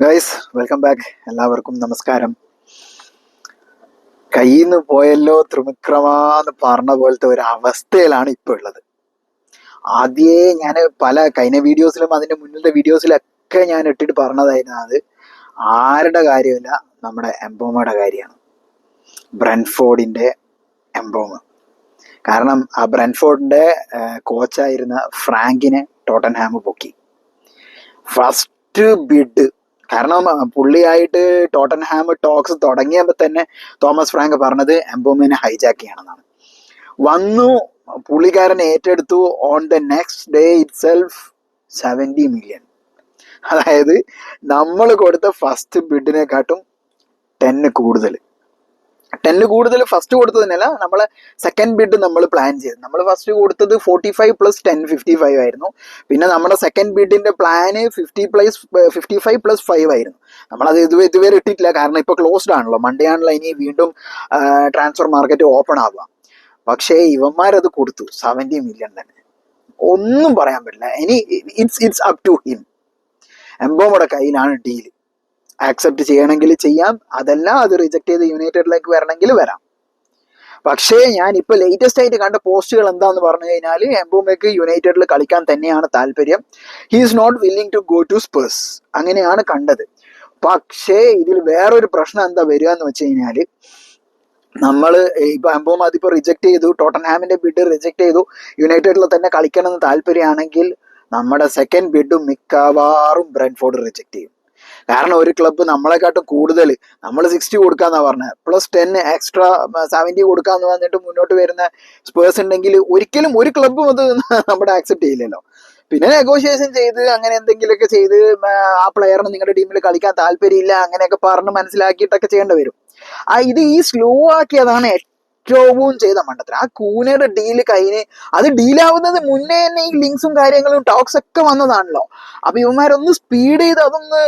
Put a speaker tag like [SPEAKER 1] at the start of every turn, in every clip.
[SPEAKER 1] Guys, welcome back. എല്ലാവർക്കും നമസ്കാരം. കയ്യിന്ന് പോയല്ലോ ത്രിമിക്രമാന്ന് പറഞ്ഞ പോലത്തെ ഒരു അവസ്ഥയിലാണ് ഇപ്പോൾ ഉള്ളത്. ആദ്യമേ ഞാൻ കഴിഞ്ഞ വീഡിയോസിലും അതിന്റെ മുന്നിലത്തെ വീഡിയോസിലൊക്കെ ഞാൻ ഇട്ടിട്ട് പറഞ്ഞതായിരുന്നു, അത് ആരുടെ കാര്യമില്ല, നമ്മുടെ എംബോമയുടെ കാര്യമാണ്. ബ്രെൻഫോർഡിന്റെ എംബോമ. കാരണം ആ ബ്രെൻഫോർഡിന്റെ കോച്ചായിരുന്ന ഫ്രാങ്കിനെ ടോട്ടൻഹാം പൊക്കി. First bid. കാരണം പുള്ളിയായിട്ട് ടോട്ടൻഹാം ടോക്സ് തുടങ്ങിയപ്പോൾ തന്നെ തോമസ് ഫ്രാങ്ക് പറഞ്ഞത് എംബോമിനെ ഹൈജാക്ക് ചെയ്യണമെന്നാണ്. വന്നു, പുള്ളിക്കാരൻ ഏറ്റെടുത്തു. On the next day it self 70 million. അതായത് നമ്മൾ കൊടുത്ത ഫസ്റ്റ് ബിഡിനെക്കാട്ടും 10 കൂടുതൽ ഫസ്റ്റ് കൊടുത്തതിനല്ല, നമ്മളെ സെക്കൻഡ് ബിഡ് നമ്മൾ പ്ലാൻ ചെയ്തു. നമ്മൾ ഫസ്റ്റ് കൊടുത്തത് 45 + 10 55 ആയിരുന്നു. പിന്നെ നമ്മുടെ സെക്കൻഡ് ബിഡിന്റെ പ്ലാന് 55 + 5 ആയിരുന്നു. നമ്മളത് ഇതുവരെ ഇട്ടിട്ടില്ല, കാരണം ഇപ്പൊ ക്ലോസ്ഡ് ആണല്ലോ, മൺഡേ ആണല്ലോ ഇനി വീണ്ടും ട്രാൻസ്ഫർ മാർക്കറ്റ് ഓപ്പൺ ആവുക. പക്ഷേ ഇവന്മാരത് കൊടുത്തു 70 million തന്നെ. ഒന്നും പറയാൻ പറ്റില്ല. ഇനി ഇറ്റ്സ് അപ് ടു ഹിം. എംബോമയുടെ കയ്യിലാണ് ഡീല്. ആക്സെപ്റ്റ് ചെയ്യണമെങ്കിൽ ചെയ്യാം, അതല്ല അത് റിജക്ട് ചെയ്ത് യുണൈറ്റഡിലേക്ക് വരണമെങ്കിൽ വരാം. പക്ഷേ ഞാൻ ഇപ്പൊ ലേറ്റസ്റ്റ് ആയിട്ട് കണ്ട പോസ്റ്റുകൾ എന്താന്ന് പറഞ്ഞു കഴിഞ്ഞാൽ, എംബോമയ്ക്ക് യുണൈറ്റഡിൽ കളിക്കാൻ തന്നെയാണ് താല്പര്യം. He is not willing to go to Spurs, അങ്ങനെയാണ് കണ്ടത്. പക്ഷേ ഇതിൽ വേറൊരു പ്രശ്നം എന്താ വരിക എന്ന് വെച്ച് കഴിഞ്ഞാൽ, നമ്മൾ ഇപ്പൊ എംബോമ അതിപ്പോ റിജക്ട് ചെയ്തു, ടോട്ടൻഹാമിന്റെ ബിഡ് റിജക്ട് ചെയ്തു, യുണൈറ്റഡിൽ തന്നെ കളിക്കണം എന്ന് താല്പര്യമാണെങ്കിൽ നമ്മുടെ സെക്കൻഡ് ബിഡും മിക്കവാറും ബ്രെൻഫോർഡ് റിജക്ട് ചെയ്യും. കാരണം ഒരു ക്ലബ്ബ് നമ്മളെക്കാട്ടും കൂടുതൽ, നമ്മൾ 60 കൊടുക്കാന്നാ പറഞ്ഞത്, +10 എക്സ്ട്രാ 70 കൊടുക്കാന്ന് പറഞ്ഞിട്ട് മുന്നോട്ട് വരുന്ന സ്പേഴ്സ് ഉണ്ടെങ്കിൽ ഒരിക്കലും ഒരു ക്ലബ്ബും അത് നമ്മുടെ ആക്സെപ്റ്റ് ചെയ്യില്ലല്ലോ. പിന്നെ നെഗോഷിയേഷൻ ചെയ്ത് അങ്ങനെ എന്തെങ്കിലുമൊക്കെ ചെയ്ത് ആ പ്ലെയറിന് നിങ്ങളുടെ ടീമിൽ കളിക്കാൻ താല്പര്യമില്ല അങ്ങനെയൊക്കെ പറഞ്ഞ് മനസ്സിലാക്കിയിട്ടൊക്കെ ചെയ്യേണ്ടി വരും. ഇത് ഈ സ്ലോ ആക്കിയതാണ് ഏറ്റവും ചെയ്ത മണ്ടത്തരം. ആ കൂനയുടെ ഡീല് കഴിഞ്ഞ്, അത് ഡീലാവുന്നത് മുന്നേ തന്നെ ഈ ലിങ്ക്സും കാര്യങ്ങളും ടോക്സ് ഒക്കെ വന്നതാണല്ലോ. അപ്പൊ ഇവന്മാരൊന്ന് സ്പീഡ് ചെയ്ത് അതൊന്ന്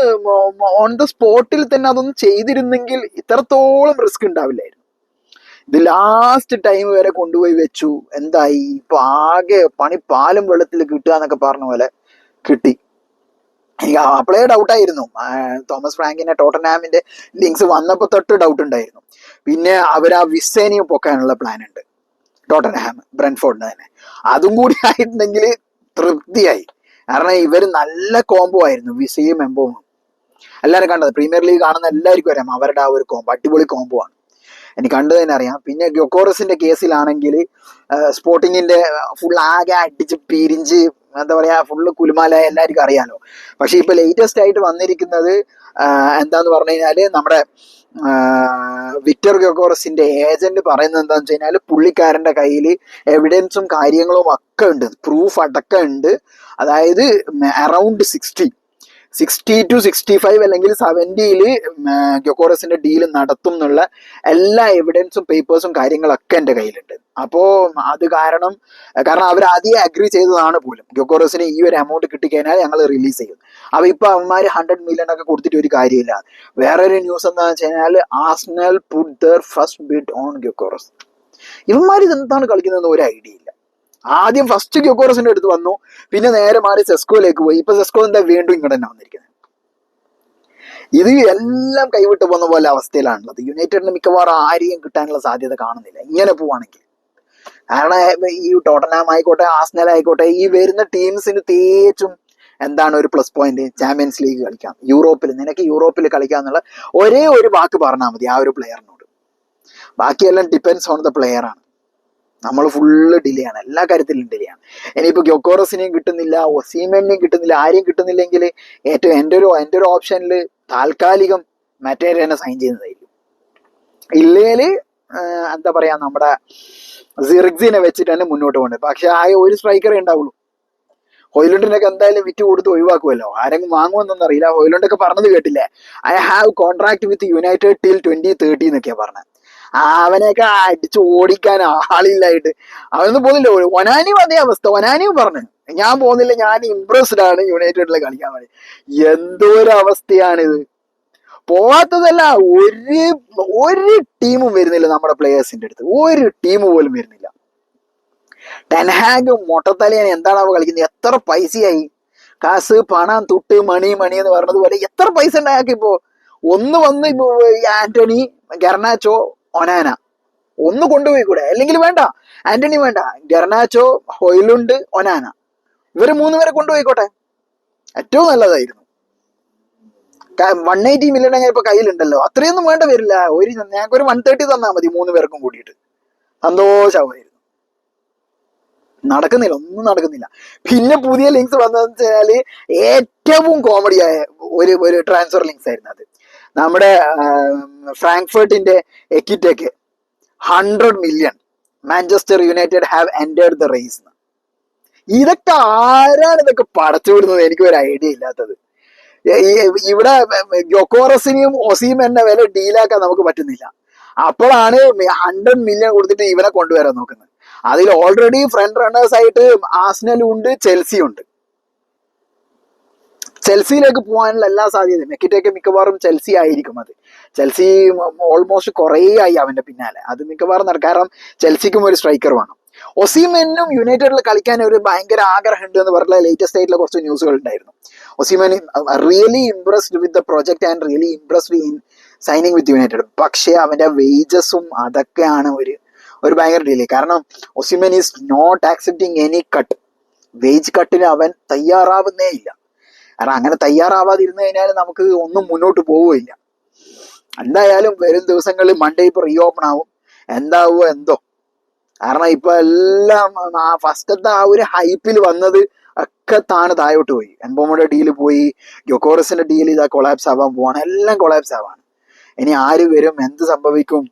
[SPEAKER 1] ഓൺ ദ സ്പോട്ടിൽ തന്നെ അതൊന്ന് ചെയ്തിരുന്നെങ്കിൽ ഇത്രത്തോളം റിസ്ക് ഉണ്ടാവില്ലായിരുന്നു. ഇത് ലാസ്റ്റ് ടൈം വരെ കൊണ്ടുപോയി വെച്ചു. എന്തായി ഇപ്പൊ? ആകെ പണി പാലും വെള്ളത്തിൽ കിട്ടുക എന്നൊക്കെ പറഞ്ഞ പോലെ കിട്ടി. എനിക്ക് അപ്പോഴേ ഡൗട്ടായിരുന്നു, തോമസ് ഫ്രാങ്കിന്റെ ടോട്ടൻഹാമിന്റെ ലിങ്ക്സ് വന്നപ്പോൾ തൊട്ട് ഡൗട്ട് ഉണ്ടായിരുന്നു. പിന്നെ അവർ ആ വിസേനയും പൊക്കാനുള്ള പ്ലാൻ ഉണ്ട് ടോട്ടൻഹാം, ബ്രെൻഫോർഡിന് തന്നെ. അതും കൂടി ആയിട്ടുണ്ടെങ്കിൽ തൃപ്തിയായി. കാരണം ഇവർ നല്ല കോംബോ ആയിരുന്നു, വിസയും എംബോമും. എല്ലാവരും കണ്ടത്, പ്രീമിയർ ലീഗ് കാണുന്ന എല്ലാവർക്കും അറിയാം അവരുടെ ആ ഒരു കോംബോ, അടിപൊളി കോംബോ ആണ്. എനിക്ക് കണ്ടു തന്നെ അറിയാം. പിന്നെ ഗ്യോക്കോറസിന്റെ കേസിലാണെങ്കിൽ സ്പോർട്ടിങ്ങിന്റെ ഫുൾ ആകെ അടിച്ച് പിരിഞ്ച്, എന്താ പറയാ, ഫുള്ള് കുലുമാലായ എല്ലാവർക്കും അറിയാലോ. പക്ഷെ ഇപ്പൊ ലേറ്റസ്റ്റ് ആയിട്ട് വന്നിരിക്കുന്നത് എന്താന്ന് പറഞ്ഞു കഴിഞ്ഞാല്, നമ്മുടെ വിക്ടർ ഗ്യോക്കോറസിന്റെ ഏജന്റ് പറയുന്നത് എന്താന്ന് വെച്ച് കഴിഞ്ഞാല്, പുള്ളിക്കാരന്റെ കയ്യിൽ എവിഡൻസും കാര്യങ്ങളും ഒക്കെ ഉണ്ട്, പ്രൂഫ് അടക്കം ഉണ്ട്. അതായത് അറൌണ്ട് 60 to 65 അല്ലെങ്കിൽ 70 ഗ്യോക്കോറസിന്റെ ഡീൽ നടത്തും എന്നുള്ള എല്ലാ എവിഡൻസും പേപ്പേഴ്സും കാര്യങ്ങളൊക്കെ എൻ്റെ കയ്യിലുണ്ട്. അപ്പോ അത് കാരണം അവർ ആദ്യം അഗ്രി ചെയ്തതാണ് പോലും, ഗ്യോക്കോറസിന് ഈ ഒരു എമൗണ്ട് കിട്ടിക്കഴിഞ്ഞാൽ ഞങ്ങൾ റിലീസ് ചെയ്യും. അപ്പൊ ഇപ്പൊ അവന്മാർ 100 million ഒക്കെ കൊടുത്തിട്ട് ഒരു കാര്യമില്ല. വേറൊരു ന്യൂസ് എന്താണെന്ന് വെച്ച് കഴിഞ്ഞാൽ, Arsenal put their first bid on Gyokeres. ഇവന്മാർ ഇതെന്താണ് കളിക്കുന്നതെന്ന് ഒരു ഐഡിയ ഇല്ല. ആദ്യം ഫസ്റ്റ് ഗ്യോക്കോറസിന്റെ അടുത്ത് വന്നു, പിന്നെ നേരെ മാറി സെസ്കോയിലേക്ക് പോയി. ഇപ്പൊ സെസ്കോ എന്താ വീണ്ടും ഇങ്ങോട്ട് തന്നെ വന്നിരിക്കുന്നത്. ഇത് എല്ലാം കൈവിട്ട് പോകുന്ന പോലെ അവസ്ഥയിലാണുള്ളത്. യുണൈറ്റഡിന് മിക്കവാറും ആരെയും കിട്ടാനുള്ള സാധ്യത കാണുന്നില്ല ഇങ്ങനെ പോവാണെങ്കിൽ. കാരണം ഈ ടോട്ടൻഹാം ആയിക്കോട്ടെ, ആർസണൽ ആയിക്കോട്ടെ, ഈ വരുന്ന ടീംസിന് തേച്ചും എന്താണ് ഒരു പ്ലസ് പോയിന്റ്, ചാമ്പ്യൻസ് ലീഗ് കളിക്കാം, നിനക്ക് യൂറോപ്പിൽ കളിക്കാം എന്നുള്ള ഒരേ ഒരു വാക്ക് പറഞ്ഞാൽ മതി ആ ഒരു പ്ലെയറിനോട്. ബാക്കിയെല്ലാം ഡിപ്പെൻസ് ഓൺ ദ പ്ലെയർ ആണ്. നമ്മൾ ഫുള്ള് ഡിലേ ആണ്, എല്ലാ കാര്യത്തിലും ഡിലേ ആണ്. ഇനിയിപ്പോൾ ഗ്യോക്കോറസിനെയും കിട്ടുന്നില്ല, ഒസീമനെയും കിട്ടുന്നില്ല, ആരെയും കിട്ടുന്നില്ലെങ്കിൽ ഏറ്റവും എൻ്റെ ഒരു ഓപ്ഷനിൽ താൽക്കാലികം മറ്റേനെ സൈൻ ചെയ്യുന്നതായിരിക്കും. ഇല്ലേല് എന്താ പറയാ, നമ്മുടെ സിറിക്സിനെ വെച്ചിട്ട് തന്നെ മുന്നോട്ട് പോകുന്നത്. പക്ഷെ ആ ഒരു സ്ട്രൈക്കറേ ഉണ്ടാവുള്ളൂ. ഹോയ്ലുണ്ടിനൊക്കെ എന്തായാലും വിറ്റ് കൊടുത്ത് ഒഴിവാക്കുമല്ലോ, ആരെങ്കിലും വാങ്ങുമെന്നൊന്നും അറിയില്ല. ഹോയ്ലുണ്ടൊക്കെ പറഞ്ഞത് കേട്ടില്ലേ, I have contract with United till 2030 എന്നൊക്കെയാ പറഞ്ഞത്. അവനെയൊക്കെ അടിച്ച് ഓടിക്കാൻ ആളില്ലായിട്ട് അവനൊന്നും പോകുന്നില്ല. ഒനാനിയും അതേ അവസ്ഥ. ഒനാനിയും പറഞ്ഞു, ഞാൻ പോകുന്നില്ല, ഞാൻ ഇംപ്രസ്ഡ് ആണ് യുണൈറ്റഡിൽ കളിക്കാൻ വേണ്ടി. എന്തോ ഒരു അവസ്ഥയാണിത്. പോവാത്തതല്ല, ഒരു ടീമും വരുന്നില്ല നമ്മുടെ പ്ലേയേഴ്സിന്റെ അടുത്ത്, ഒരു ടീം പോലും വരുന്നില്ല. ടെൻഹാഗ് മൊട്ടത്തലയാണ്, എന്താണാവോ കളിക്കുന്നത്. എത്ര പൈസയായി കാസ് പണം തുട്ട് മണി മണി എന്ന് പറഞ്ഞതുപോലെ എത്ര പൈസ ഉണ്ടാക്കി ഇപ്പോ. ഒന്ന് വന്ന് ഇപ്പൊ ഈ ആന്റണി, ഗർനാച്ചോ, ഒനാന ഒന്ന് കൊണ്ടുപോയി കൂടെ? അല്ലെങ്കിൽ വേണ്ട, ആന്റണി വേണ്ട, ഗർനാച്ചോ, ഹൊയ്ലുണ്ട്, ഒനാന, ഇവര് 3 പേരെ കൊണ്ടുപോയിക്കോട്ടെ, ഏറ്റവും നല്ലതായിരുന്നു. 180 മില്യൺ അങ്ങനെ ഇപ്പൊ കയ്യിലുണ്ടല്ലോ, അത്രയൊന്നും വേണ്ട വരില്ല. ഞങ്ങൾക്കൊരു 130 തന്നാൽ മതി 3 പേർക്കും കൂടിയിട്ട്, സന്തോഷമായിരുന്നു. നടക്കുന്നില്ല, ഒന്നും നടക്കുന്നില്ല. പിന്നെ പുതിയ ലിങ്ക്സ് വന്നതെന്ന് വെച്ചാല് ഏറ്റവും കോമഡിയായ ഒരു ട്രാൻസ്ഫർ ലിങ്ക്സ് ആയിരുന്നു അത്. നമ്മുടെ ഫ്രാങ്ക്ഫർട്ടിന്റെ എക്കിറ്റേക്ക് 100 million Manchester United have entered the race. ഇതൊക്കെ ആരാണ് ഇതൊക്കെ പടച്ചുവിടുന്നത്? എനിക്ക് ഒരു ഐഡിയ ഇല്ലാത്തത്. ഇവിടെ ഗൊക്കോറസിനെയും ഒസീമെന്നെ വില ഡീലാക്കാൻ നമുക്ക് പറ്റുന്നില്ല. അപ്പോഴാണ് 100 മില്യൺ കൊടുത്തിട്ട് ഇവനെ കൊണ്ടുവരാൻ നോക്കുന്നത്. അതിൽ ഓൾറെഡി ഫ്രണ്ട് റണ്ണേഴ്സ് ആയിട്ട് ആസ്നലും ഉണ്ട്, ചെൽസിയും ഉണ്ട്. ചെൽസിയിലേക്ക് പോകാനുള്ള എല്ലാ സാധ്യതയും, മെക്കിറ്റേക്ക് മിക്കവാറും ചെൽസി ആയിരിക്കും. അത് ചെൽസി ഓൾമോസ്റ്റ് കുറേ ആയി അവന്റെ പിന്നാലെ, അത് മിക്കവാറും നടക്കും. കാരണം ചെൽസിക്കും ഒരു സ്ട്രൈക്കർ വേണം. ഒസീമെനും യുണൈറ്റഡിൽ കളിക്കാൻ ഒരു ഭയങ്കര ആഗ്രഹം ഉണ്ട് എന്ന് പറഞ്ഞ ലേറ്റസ്റ്റ് ആയിട്ടുള്ള കുറച്ച് ന്യൂസുകൾ ഉണ്ടായിരുന്നു. Osimhen really impressed with the project and really impressed in signing with United. പക്ഷേ അവന്റെ വേജസും അതൊക്കെയാണ് ഒരു ഭയങ്കര ഡിലേ. കാരണം Osimhen is not accepting any cut. Wage കട്ടിന് അവൻ തയ്യാറാവുന്നേ ഇല്ല. കാരണം അങ്ങനെ തയ്യാറാവാതിരുന്നു കഴിഞ്ഞാൽ നമുക്ക് ഒന്നും മുന്നോട്ട് പോവുകയില്ല. എന്തായാലും വരും ദിവസങ്ങളിൽ മൺഡേ ഇപ്പൊ റീ ഓപ്പൺ ആവും, എന്താവോ എന്തോ. കാരണം ഇപ്പൊ എല്ലാം ഫസ്റ്റത്തെ ഒരു ഹൈപ്പിൽ വന്നത് ഒക്കെ താഴോട്ട് പോയി. എംബോമോയുടെ ഡീല് പോയി, ഗ്യൊക്കോറസിന്റെ ഡീൽ ഇതാ കൊളാപ്സ് ആവാൻ പോവാണ്, എല്ലാം കൊളാപ്സ് ആവാണ്. ഇനി ആര് വരും, എന്ത് സംഭവിക്കും,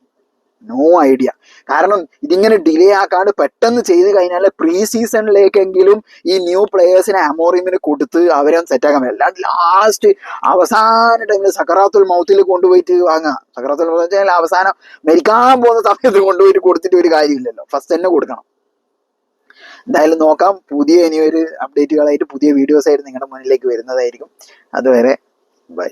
[SPEAKER 1] നോ ഐഡിയ. കാരണം ഇതിങ്ങനെ ഡിലേ ആക്കാണ്ട് പെട്ടെന്ന് ചെയ്ത് കഴിഞ്ഞാൽ പ്രീ സീസണിലേക്കെങ്കിലും ഈ ന്യൂ പ്ലേയേഴ്സിനെ അമോറിമിന് കൊടുത്ത് അവരെ സെറ്റാക്കാൻ പറ്റും. അല്ലാണ്ട് ലാസ്റ്റ് അവസാന ടൈമിൽ സക്കറാത്തുൽ മൗത്തിൽ കൊണ്ടുപോയിട്ട് വാങ്ങുക. സക്കറാത്തുൽ മൗത്ത് വെച്ചാൽ അവസാനം മരിക്കാൻ പോകുന്ന സമയത്ത് കൊണ്ടുപോയിട്ട് കൊടുത്തിട്ട് ഒരു കാര്യമില്ലല്ലോ, ഫസ്റ്റ് തന്നെ കൊടുക്കണം. എന്തായാലും നോക്കാം. ഇനി ഒരു അപ്ഡേറ്റുകളായിട്ട് പുതിയ വീഡിയോസ് ആയിട്ട് നിങ്ങളുടെ മുന്നിലേക്ക് വരുന്നതായിരിക്കും. അതുവരെ ബൈ.